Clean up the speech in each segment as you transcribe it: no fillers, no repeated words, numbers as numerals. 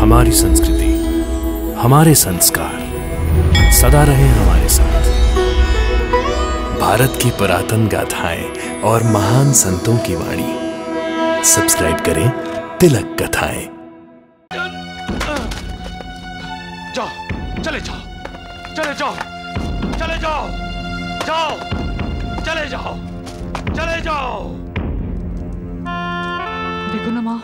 हमारी संस्कृति, हमारे संस्कार सदा रहे हमारे साथ। भारत की पुरातन गाथाएं और महान संतों की वाणी। सब्सक्राइब करें तिलक कथाएं। जाओ, चले जाओ, चले जाओ, चले जाओ, जाओ, चले जाओ, चले जाओ। देखो ना माँ,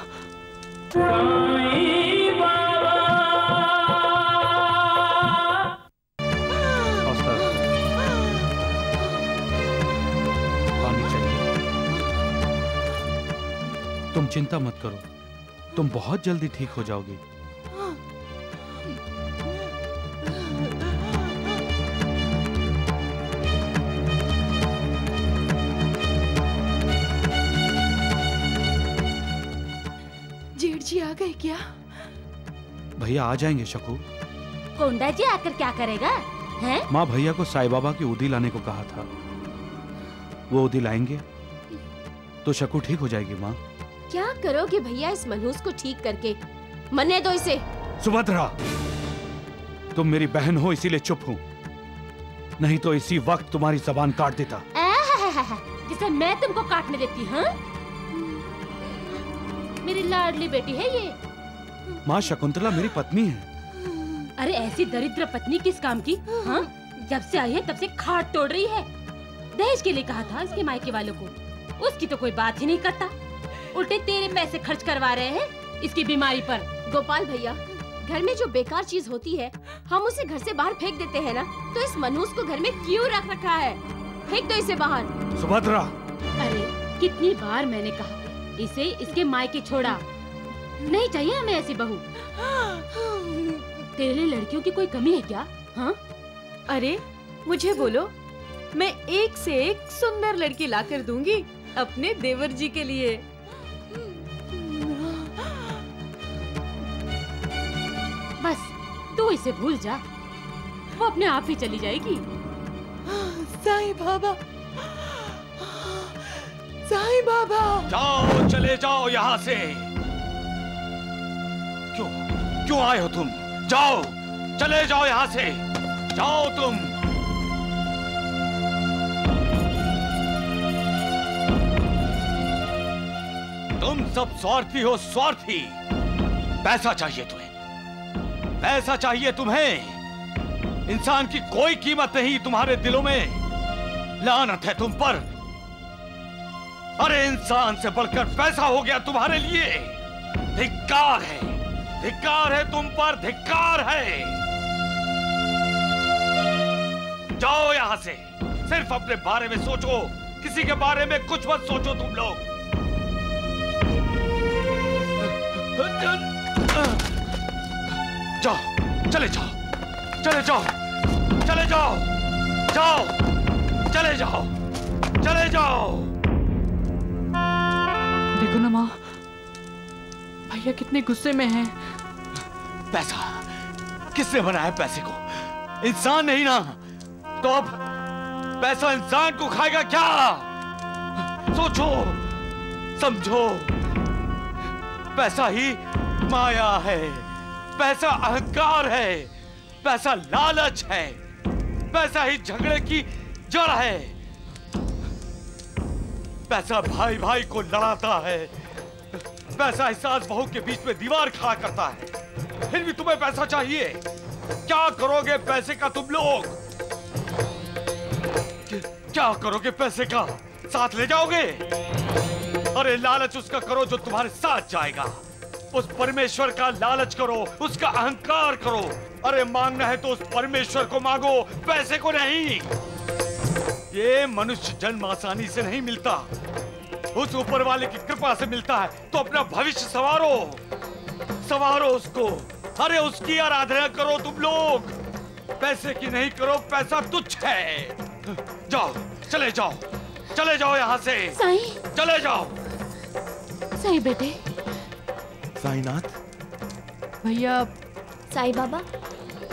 पानी चाहिए। तुम चिंता मत करो, तुम बहुत जल्दी ठीक हो जाओगी। जेठ जी आ गए क्या? भैया आ जाएंगे शकू। कोंडा जी आकर क्या करेगा? हैं? माँ भैया को साईं बाबा की उदी लाने को कहा था, वो उदी लाएंगे तो शकू ठीक हो जाएगी। माँ क्या करोगे भैया इस मनहूस को ठीक करके? मरने दो इसे। सुभद्रा, तुम मेरी बहन हो इसीलिए चुप हूँ, नहीं तो इसी वक्त तुम्हारी जबान काट देता। जिसे मैं तुमको काटने देती हूँ? मेरी लाडली बेटी है ये। माँ शकुंतला मेरी पत्नी है। अरे ऐसी दरिद्र पत्नी किस काम की? हाँ, जब से आई है तब से खाट तोड़ रही है। दहेज के लिए कहा था इसके मायके वालों को, उसकी तो कोई बात ही नहीं करता, उल्टे तेरे पैसे खर्च करवा रहे हैं इसकी बीमारी पर। गोपाल भैया, घर में जो बेकार चीज होती है हम उसे घर से बाहर फेंक देते हैं ना, तो इस मनहूस को घर में क्यों रख रखा है? फेंक दो इसे बाहर। सुभद्रा, अरे कितनी बार मैंने कहा इसे इसके मायके छोड़ा, नहीं चाहिए हमें ऐसी बहू। तेरे लिए लड़कियों की कोई कमी है क्या? हाँ? अरे मुझे बोलो, मैं एक से एक सुंदर लड़की लाकर दूंगी अपने देवर जी के लिए। बस तू इसे भूल जा, वो अपने आप ही चली जाएगी। साईं बाबा, साईं बाबा। जाओ, चले जाओ यहाँ से। क्यों आए हो तुम? जाओ, चले जाओ यहाँ से, जाओ तुम। तुम सब स्वार्थी हो, स्वार्थी। पैसा चाहिए तुम्हें, पैसा चाहिए तुम्हें। इंसान की कोई कीमत नहीं तुम्हारे दिलों में। लानत है तुम पर। अरे इंसान से बढ़कर पैसा हो गया तुम्हारे लिए। धिक्कार है, धिक्कार है तुम पर, धिक्कार है। जाओ यहां से, सिर्फ अपने बारे में सोचो, किसी के बारे में कुछ मत सोचो तुम लोग। जाओ, चले जाओ, चले जाओ, चले जाओ, जाओ, चले जाओ, चले जाओ। देखो ना माँ, भैया कितने गुस्से में हैं। पैसा किसने बनाया? पैसे को इंसान नहीं ना, तो अब पैसा इंसान को खाएगा क्या? सोचो, समझो। पैसा ही माया है, पैसा अहंकार है, पैसा लालच है, पैसा ही झगड़े की जड़ है। पैसा भाई भाई को लड़ाता है, पैसा ही सास बहू के बीच में दीवार खड़ा करता है। फिर भी तुम्हें पैसा चाहिए। क्या करोगे पैसे का तुम लोग? क्या करोगे पैसे का? साथ ले जाओगे? अरे लालच उसका करो जो तुम्हारे साथ जाएगा। उस परमेश्वर का लालच करो, उसका अहंकार करो। अरे मांगना है तो उस परमेश्वर को मांगो, पैसे को नहीं। ये मनुष्य जन्म आसानी से नहीं मिलता, उस ऊपर वाले की कृपा से मिलता है। तो अपना भविष्य संवारो, संवारो उसको। अरे उसकी आराधना करो तुम लोग, पैसे की नहीं करो। पैसा तुच्छ है। जाओ, चले जाओ, चले जाओ यहाँ से। साईं, चले जाओ। साईं बेटे। साईनाथ, भैया। साईं बाबा,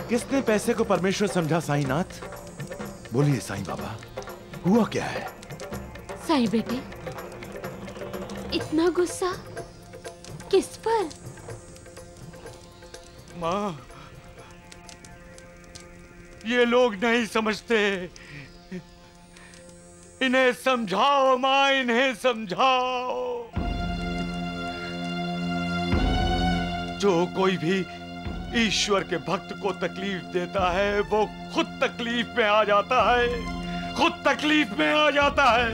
किसने पैसे को परमेश्वर समझा? साईनाथ बोलिए, साईं बाबा हुआ क्या है? साईं बेटे, इतना गुस्सा किस पर? माँ, ये लोग नहीं समझते। इन्हें समझाओ माँ, इन्हें समझाओ। जो कोई भी ईश्वर के भक्त को तकलीफ देता है वो खुद तकलीफ में आ जाता है, खुद तकलीफ में आ जाता है।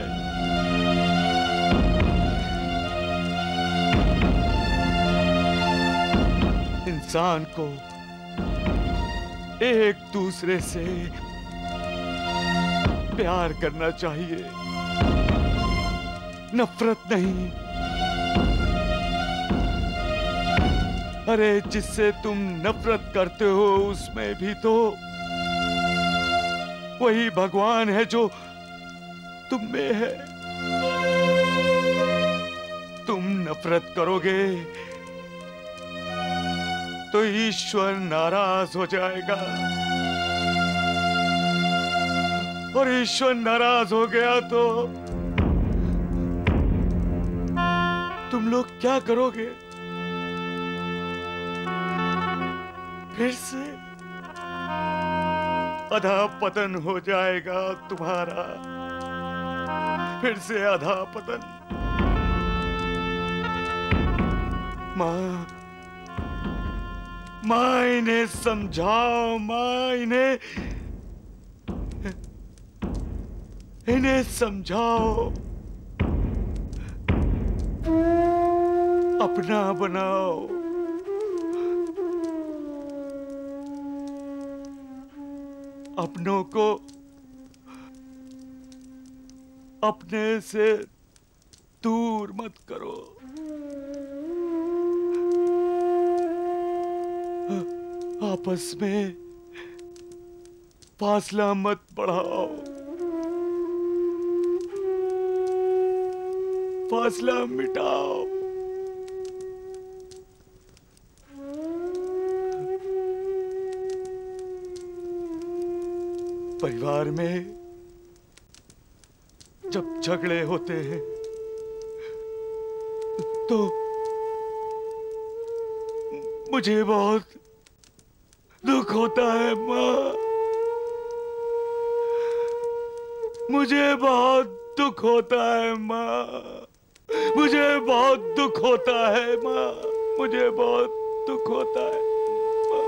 इंसान को एक दूसरे से प्यार करना चाहिए, नफरत नहीं। अरे जिससे तुम नफरत करते हो उसमें भी तो वही भगवान है जो तुम में है। तुम नफरत करोगे तो ईश्वर नाराज हो जाएगा, और ईश्वर नाराज हो गया तो तुम लोग क्या करोगे? फिर से अधा पतन हो जाएगा तुम्हारा, फिर से अधा पतन। माँ, माँ इन्हें समझाओ, माँ इन्हें समझाओ, अपना बनाओ। अपनों को अपने से दूर मत करो। आपस में फासला मत बढ़ाओ, फासला मिटाओ। परिवार में जब झगड़े होते हैं तो मुझे बहुत दुख होता है माँ, मुझे बहुत दुख होता है माँ, मुझे बहुत दुख होता है माँ, मुझे बहुत दुख होता है माँ।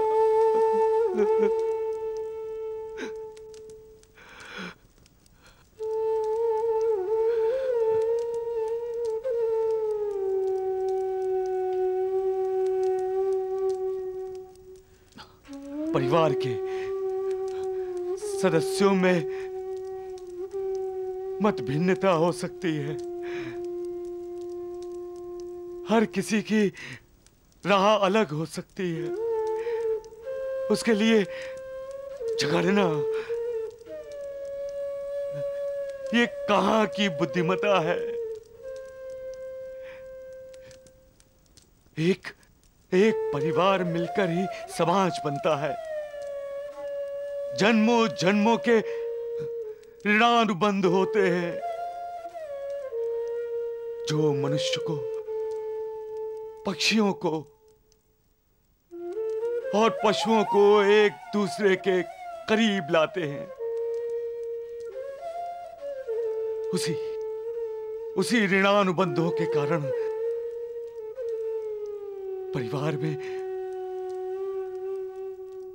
परिवार के सदस्यों में मतभिन्नता हो सकती है, हर किसी की राह अलग हो सकती है। उसके लिए झगड़ना ये कहाँ की बुद्धिमत्ता है? एक परिवार मिलकर ही समाज बनता है। जन्मों जन्मों के ऋणानुबंध होते हैं जो मनुष्य को, पक्षियों को और पशुओं को एक दूसरे के करीब लाते हैं। उसी ऋणानुबंधों के कारण परिवार में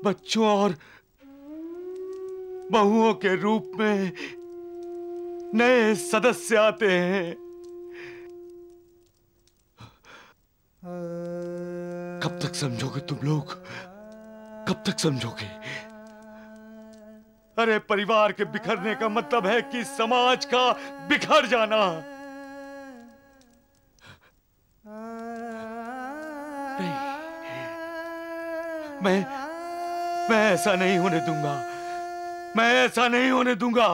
बच्चों और बहुओं के रूप में नए सदस्य आते हैं। कब तक समझोगे तुम लोग, कब तक समझोगे? अरे परिवार के बिखरने का मतलब है कि समाज का बिखर जाना। मैं ऐसा नहीं होने दूंगा, मैं ऐसा नहीं होने दूंगा,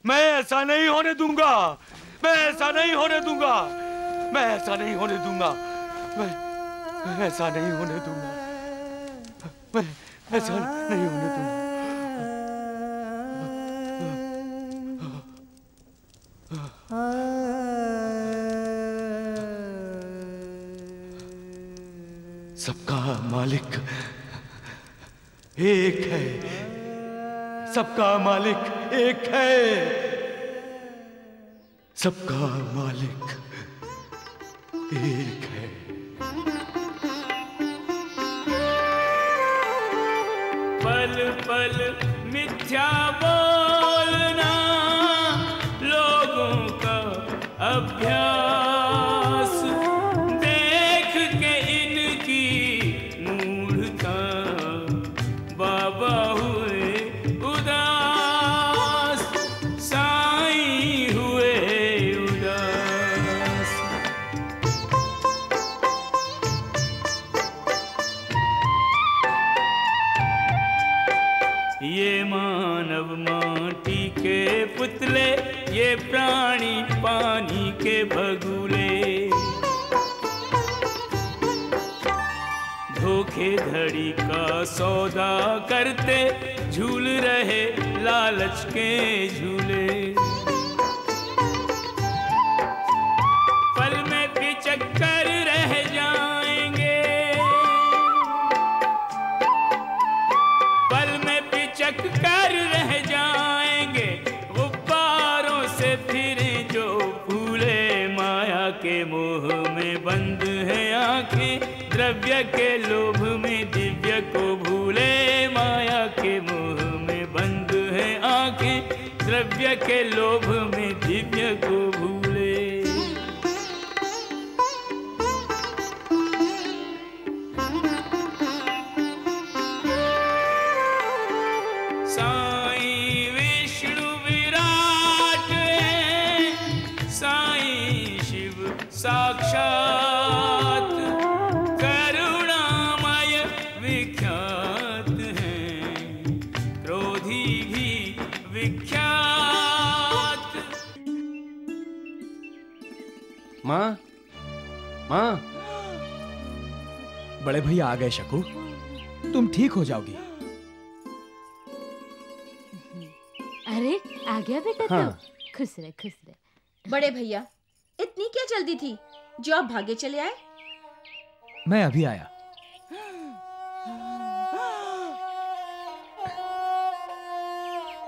मैं ऐसा नहीं होने दूंगा, मैं ऐसा नहीं होने दूंगा, मैं ऐसा नहीं होने दूंगा, मैं ऐसा नहीं होने दूंगा, मैं ऐसा नहीं होने दूंगा। सबका मालिक एक है, सबका मालिक एक है, सबका मालिक एक है। पल पल मिथ्या बोलना लोगों का अभ्यास, देख के इनकी मूढ़ता बाबा हुए उदास, साईं हुए उदास। ये मानव माटी के पुतले, ये प्राणी पानी के भगुले, धोखेधड़ी का सौदा करते झूल रहे लालच के झूले। पल में पिचक कर रह जाएंगे, पल में पिचक कर रह जाएंगे, गुब्बारों से फिरे जो फूले। माया के मोह में बंद है आंखें, द्रव्य के लोभ में दिव्य को भूले। माया के मोह में बंद है आंखें, द्रव्य के लोभ में दिव्य को भूले। साईं विष्णु विराट है, साईं शिव साक्षात, करुणामय विख्यात है, क्रोधी भी विख्यात। माँ, माँ। बड़े भैया आ गए शकू, तुम ठीक हो जाओगी। अरे आ गया बेटा। हाँ। तो खुश रहे खुश रहे। बड़े भैया इतनी क्या जल्दी थी जो आप भागे चले आए? मैं अभी आया।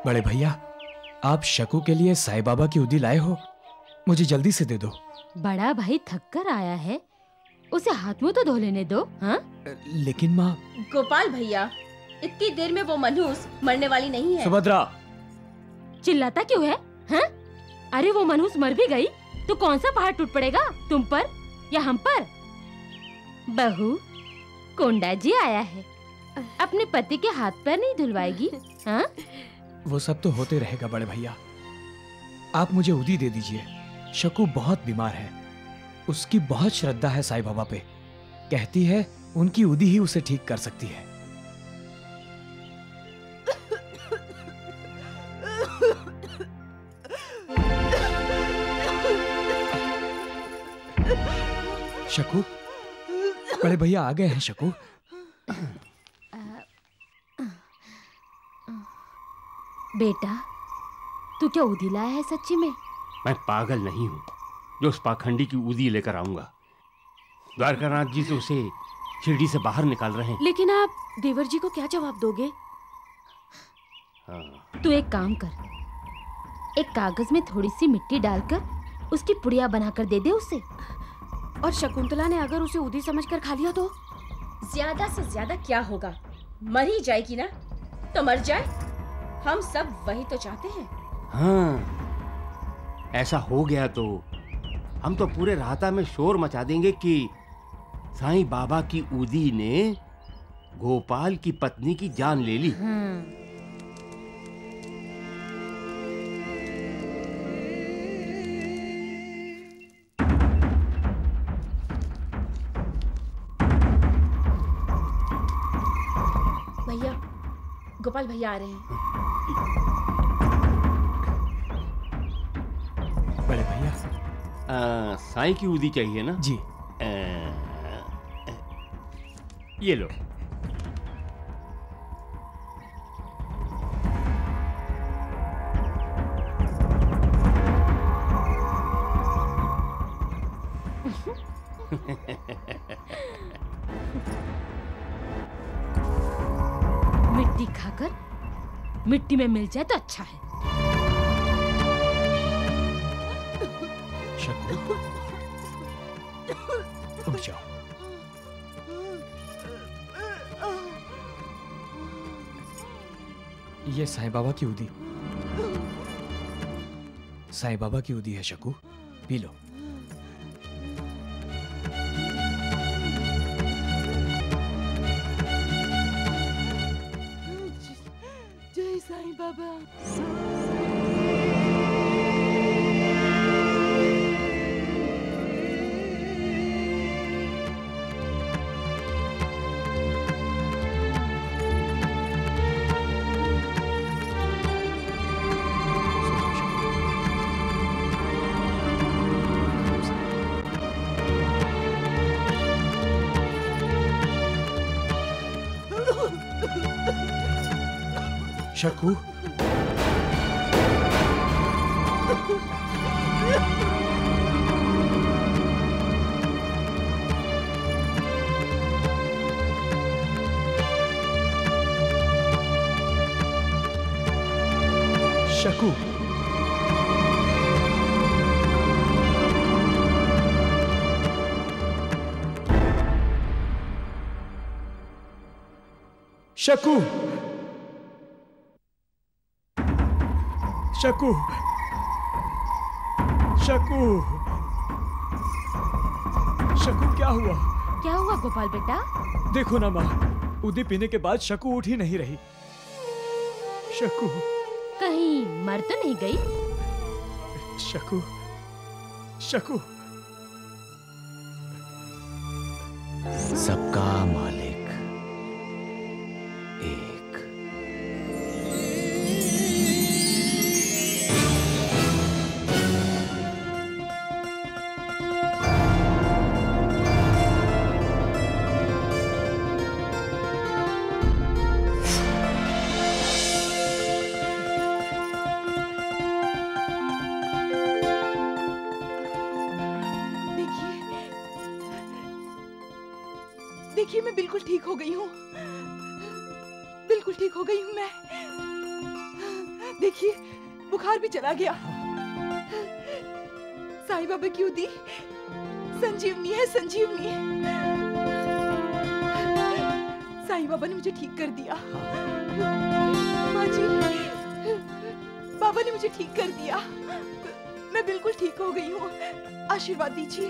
बड़े भैया आप शकू के लिए साईं बाबा की उदी लाए हो, मुझे जल्दी से दे दो। बड़ा भाई थक कर आया है, उसे हाथ मुंह तो धो लेने दो। हाँ? लेकिन माँ। गोपाल भैया इतनी देर में वो मनहूस मरने वाली नहीं है। सुभद्रा। चिल्लाता क्यों है? हाँ? अरे वो मनहूस मर भी गई तो कौन सा पहाड़ टूट पड़ेगा, तुम पर या हम पर? बहू कोंडा जी आया है, अपने पति के हाथ पैर नहीं धुलवाएगी? हाँ? वो सब तो होते रहेगा बड़े भैया, आप मुझे उदी दे दीजिए। शकू बहुत बीमार है, उसकी बहुत श्रद्धा है साईं बाबा पे, कहती है उनकी उदी ही उसे ठीक कर सकती है। शकू, बड़े भैया आ गए हैं। शकू बेटा तू क्या उदी लाया है सच्ची में? मैं पागल नहीं हूँ जो उस पाखंडी की उदी लेकर आऊंगा। द्वारकानाथ जी तो उसे शिरडी से बाहर निकाल रहे हैं। लेकिन आप देवर जी को क्या जवाब दोगे? हाँ। तू एक काम कर, एक कागज में थोड़ी सी मिट्टी डालकर उसकी पुड़िया बनाकर दे दे उसे। और शकुंतला ने अगर उसे उदी समझकर खा लिया तो? ज्यादा से ज्यादा क्या होगा, मर ही जाएगी ना, तो मर जाए, हम सब वही तो चाहते हैं। हाँ, ऐसा हो गया तो हम तो पूरे राहता में शोर मचा देंगे कि साईं बाबा की उदी ने गोपाल की पत्नी की जान ले ली। भैया, गोपाल भैया आ रहे हैं। बड़े भैया साईं की उदी चाहिए ना? जी। ये लो। जाकर मिट्टी में मिल जाए तो अच्छा है। शकू, उठ जाओ। ये साईं बाबा की उदी, साईं बाबा की उदी है शकू, पी लो। जय साईं बाबा। शकू, शकू, शकू, शकू, शकू, शकू, क्या हुआ? क्या हुआ गोपाल बेटा? देखो ना माँ, उदी पीने के बाद शकू उठ ही नहीं रही। शकू, कहीं मर तो नहीं गई? शकू, शकू। सबका मालिक एक। देखिए मैं बिल्कुल ठीक हो गई हूँ, बिल्कुल ठीक हो गई हूँ मैं। देखिए बुखार भी चला गया। साईं बाबा की उदी संजीवनी है, संजीवनी। साईं बाबा ने मुझे ठीक कर दिया। माँ जी, बाबा ने मुझे ठीक कर दिया। मैं बिल्कुल ठीक हो गई हूँ, आशीर्वाद दीजिए।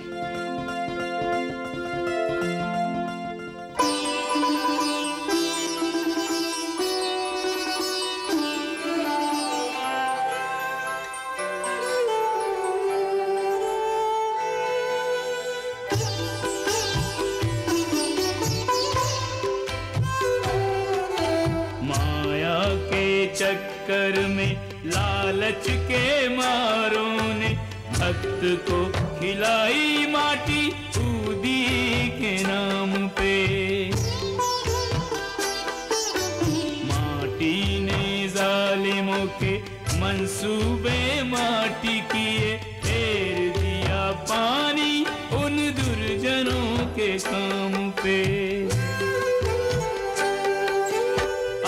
चक्कर में लालच के मारों ने भक्त को खिलाई माटी उदी के नाम पे। माटी ने जालिमों के मंसूबे माटी किए, फेर दिया पानी उन दुर्जनों के काम पे।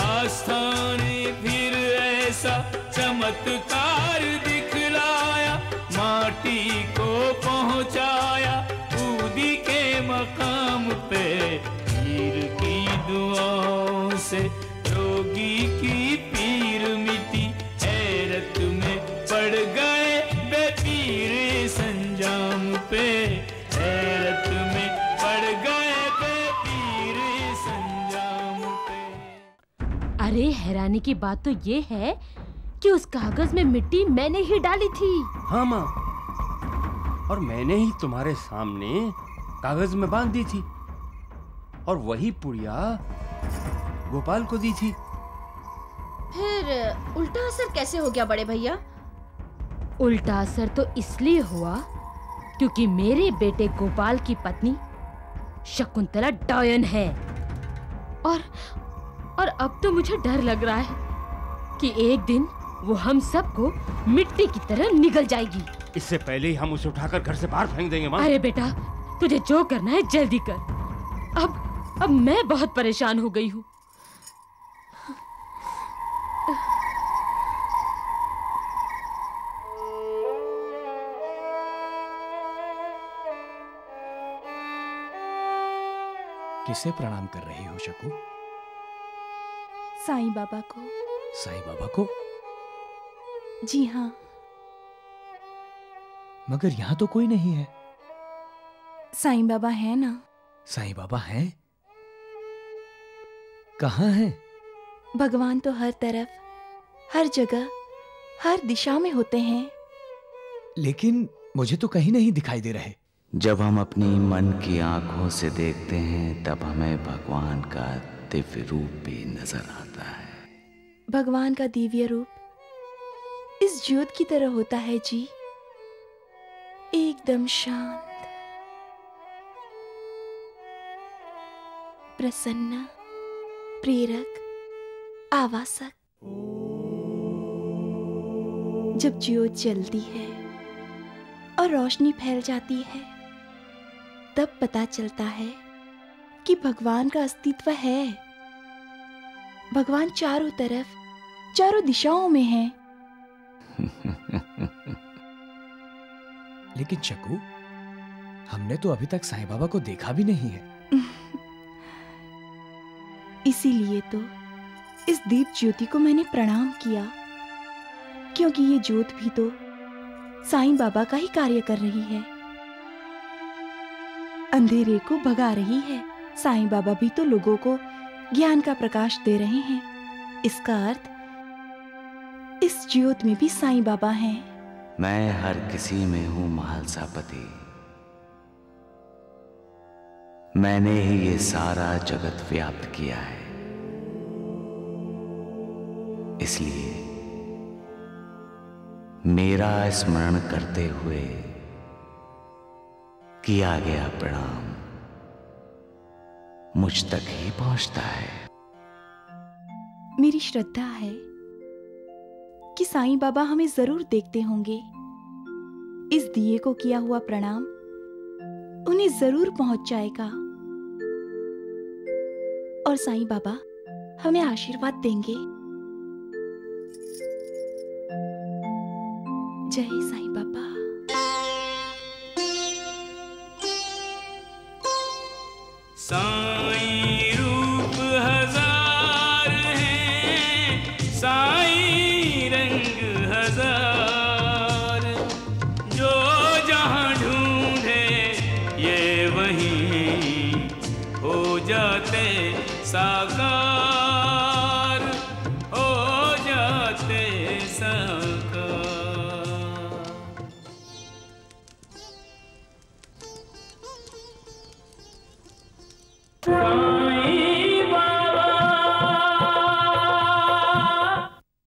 आस्था ने फिर ऐसा चमत्कार दिखलाया, माटी को पहुंचाया उदी के मकाम पे। पीर की दुआओं से रोगी की पीर मिटी, हैरत में पड़ गए बेपीर संजाम पे। हैरत में पड़ गए बेपीर संजाम पे। अरे हैरानी की बात तो ये है कि उस कागज में मिट्टी मैंने ही डाली थी। हाँ माँ, और मैंने ही तुम्हारे सामने कागज में बांध दी थी और वही पुड़िया गोपाल को दी थी। फिर उल्टा असर कैसे हो गया बड़े भैया? उल्टा असर तो इसलिए हुआ क्योंकि मेरे बेटे गोपाल की पत्नी शकुंतला डायन है। और अब तो मुझे डर लग रहा है कि एक दिन वो हम सबको मिट्टी की तरह निगल जाएगी। इससे पहले ही हम उसे उठाकर घर से बाहर फेंक देंगे माँ। अरे बेटा, तुझे जो करना है जल्दी कर। अब मैं बहुत परेशान हो गई हूँ। किसे प्रणाम कर रही हो शकू? साईं बाबा को। साईं बाबा को? जी हाँ। मगर यहाँ तो कोई नहीं है। साईं बाबा है ना। साईं बाबा हैं? कहाँ हैं? भगवान तो हर तरफ, हर जगह, हर दिशा में होते हैं। लेकिन मुझे तो कहीं नहीं दिखाई दे रहे। जब हम अपनी मन की आंखों से देखते हैं तब हमें भगवान का दिव्य रूप भी नजर आता है। भगवान का दिव्य रूप इस ज्योत की तरह होता है जी, एकदम शांत, प्रसन्न, प्रेरक, आवासक। जब ज्योत जलती है और रोशनी फैल जाती है तब पता चलता है कि भगवान का अस्तित्व है। भगवान चारों तरफ, चारों दिशाओं में है। लेकिन शकू, हमने तो अभी तक साईं बाबा को देखा भी नहीं है। इसीलिए तो इस दीप ज्योति को मैंने प्रणाम किया, क्योंकि ये ज्योत भी तो साईं बाबा का ही कार्य कर रही है, अंधेरे को भगा रही है। साईं बाबा भी तो लोगों को ज्ञान का प्रकाश दे रहे हैं। इसका अर्थ इस ज्योत में भी साईं बाबा हैं। मैं हर किसी में हूं महालसापति। मैंने ही ये सारा जगत व्याप्त किया है, इसलिए मेरा स्मरण करते हुए किया गया प्रणाम मुझ तक ही पहुंचता है। मेरी श्रद्धा है कि साईं बाबा हमें जरूर देखते होंगे। इस दिए को किया हुआ प्रणाम उन्हें जरूर पहुंच जाएगा और साईं बाबा हमें आशीर्वाद देंगे। जय साईं बाबा। साईं रूप हजार हैं, साईं रंग हजार, जो जहां ढूंढे ये वहीं हो जाते साकार, हो जाते साकार।